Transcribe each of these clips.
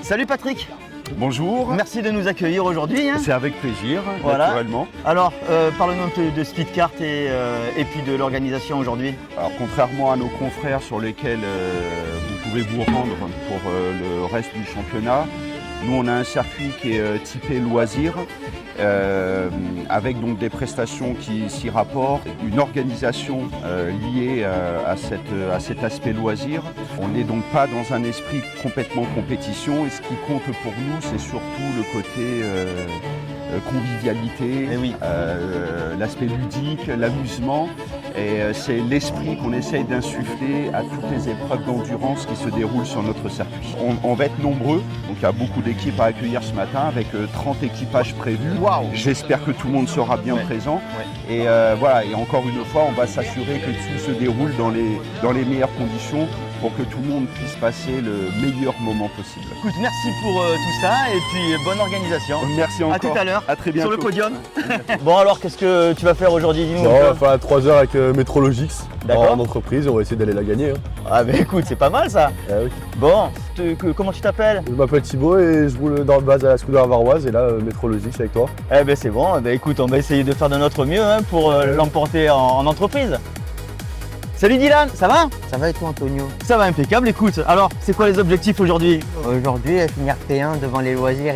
Salut Patrick. Bonjour. Merci de nous accueillir aujourd'hui. C'est avec plaisir, voilà. Naturellement. Alors, parle-nous un peu de Speedkart et puis de l'organisation aujourd'hui. Alors, contrairement à nos confrères sur lesquels vous pouvez vous rendre pour le reste du championnat, nous on a un circuit qui est typé loisir, avec donc des prestations qui s'y rapportent, une organisation liée à cet aspect loisir. On n'est donc pas dans un esprit complètement compétition, et ce qui compte pour nous, c'est surtout le côté convivialité, oui. L'aspect ludique, l'amusement, et c'est l'esprit qu'on essaye d'insuffler à toutes les épreuves d'endurance qui se déroulent sur notre circuit. On va être nombreux, donc il y a beaucoup d'équipes à accueillir ce matin avec 30 équipages prévus. Wow. J'espère que tout le monde sera bien présent. Ouais. Et voilà, et encore une fois, on va s'assurer que tout se déroule dans les meilleures conditions pour que tout le monde puisse passer le meilleur moment possible. Écoute, merci pour tout ça et puis bonne organisation. Merci encore. À tout à l'heure. À très bientôt. Sur le podium. Bon alors, qu'est-ce que tu vas faire aujourd'hui? Dis-nous. On va faire 3 heures avec Metrologix D'accord. en entreprise et on va essayer d'aller la gagner. Ah bah écoute, c'est pas mal ça. Oui. Bon, comment tu t'appelles? Je m'appelle Thibaut et je roule dans le base à la Scuderia Varoise et là Metrologix avec toi. Eh ben c'est bon, écoute, on va essayer de faire de notre mieux pour l'emporter en entreprise. Salut Dylan, ça va? Ça va et toi Antonio? Ça va impeccable, écoute. Alors, c'est quoi les objectifs aujourd'hui? Aujourd'hui, finir P1 devant les loisirs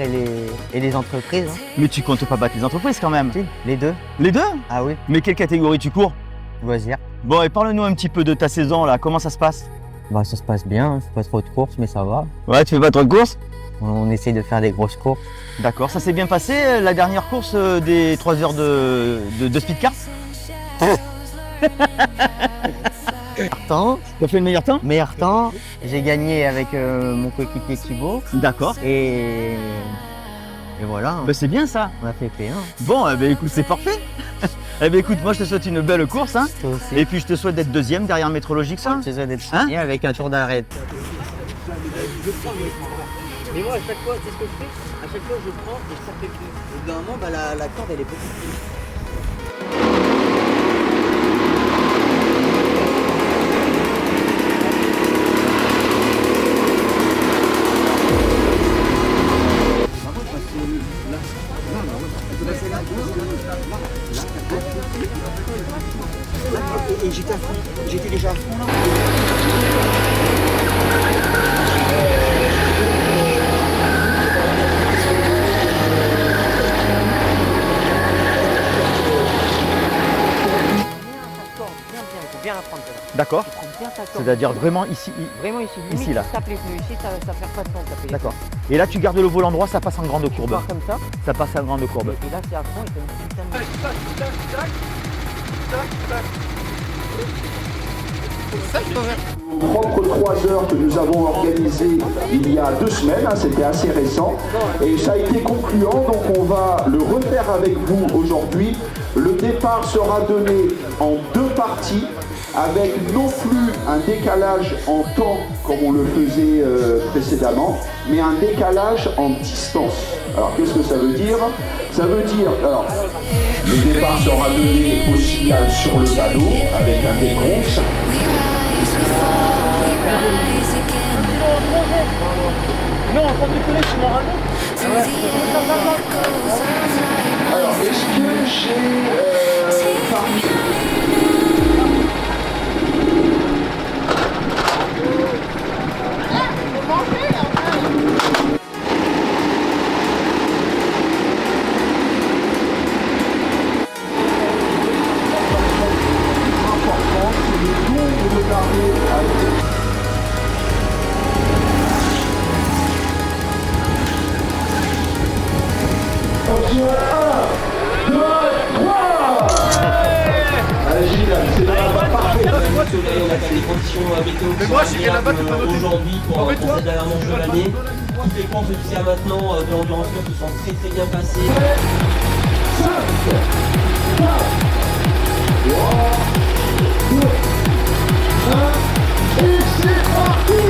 et les entreprises. Hein. Mais tu comptes pas battre les entreprises quand même? Si, les deux. Les deux? Ah oui, Mais quelle catégorie tu cours? loisirs. Bon, et parle-nous un petit peu de ta saison là, comment ça se passe? Bah ça se passe bien, je fais pas trop de courses mais ça va. Ouais, tu fais pas trop de courses? On essaye de faire des grosses courses. D'accord, ça s'est bien passé la dernière course des 3 heures de Speedkart? Temps, T'as fait le meilleur temps? meilleur temps, j'ai gagné avec mon coéquipier Thibaut D'accord. et voilà, hein. Bah, c'est bien ça. On a fait P1. Bon, eh ben, écoute, c'est parfait. Eh ben, écoute, moi je te souhaite une belle course hein. Toi aussi. Et puis je te souhaite d'être deuxième derrière Metrologix. Hein. Je suis d'être Hein signé avec un tour d'arrêt. Mais moi, à chaque fois, c'est ce que je fais. À chaque fois, je prends et je sortais plus. Au bout d'un moment, la corde, elle est beaucoup plus. Et j'étais à fond, j'étais déjà à fond là. Bien apprendre ça. D'accord. Tu prends bien ta corde. C'est-à-dire vraiment ici. Vraiment ici. Ici, Limite, là. tu tapes les pneus ici, ça perd pas de temps de taper les D'accord. Et là tu gardes le volant droit, ça passe en grande pneus. Tu courbe. pars comme ça. Ça passe en grande courbe. Et là, c'est à fond et t'as une putain de... Propre 3 heures que nous avons organisées il y a 2 semaines, hein, c'était assez récent, et ça a été concluant, donc on va le refaire avec vous aujourd'hui. Le départ sera donné en 2 parties, avec non plus un décalage en temps comme on le faisait précédemment, mais un décalage en distance. Alors qu'est-ce que ça veut dire? Ça veut dire, alors, le départ sera donné au signal sur le panneau avec un décompte. Non, quand tu connais, tu m'en racontes. Alors, est-ce que j'ai parmi... L'important, c'est le nombre d'arrêts avec... Des conditions météo aujourd'hui pour cette dernière manche de l'année. Toutes les courses jusqu'à maintenant de l'endurance se sont très bien passées. 5, 4, 3, 2, 1, et c'est parti!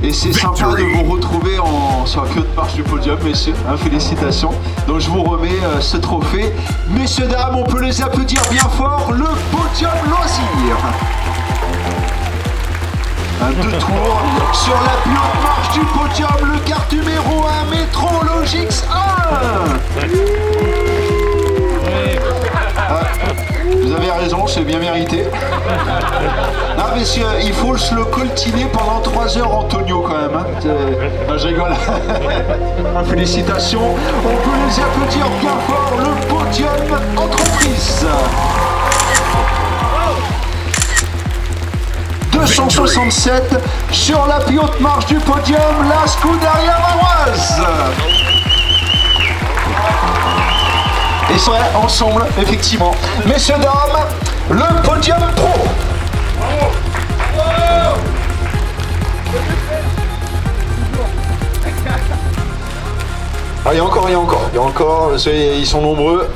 Et c'est sympa de vous retrouver sur la queue de marche du podium, messieurs. Hein, félicitations. Donc je vous remets ce trophée. Messieurs, dames, on peut les applaudir bien fort. Le podium loisir. de tours sur la plus haute marche du podium, le kart numéro 1, Metrologix 1. Vous avez raison, c'est bien mérité. Non, mais il faut se le coltiner pendant 3 heures, Antonio, quand même. Hein. Non, je rigole. Félicitations. On peut les applaudir bien fort. Le podium entreprise. 267 sur la plus haute marche du podium, la Scuderia Varoise. Et c'est vrai, ensemble, effectivement. Messieurs, dames, le podium pro. Ah, il y a encore, ils sont nombreux.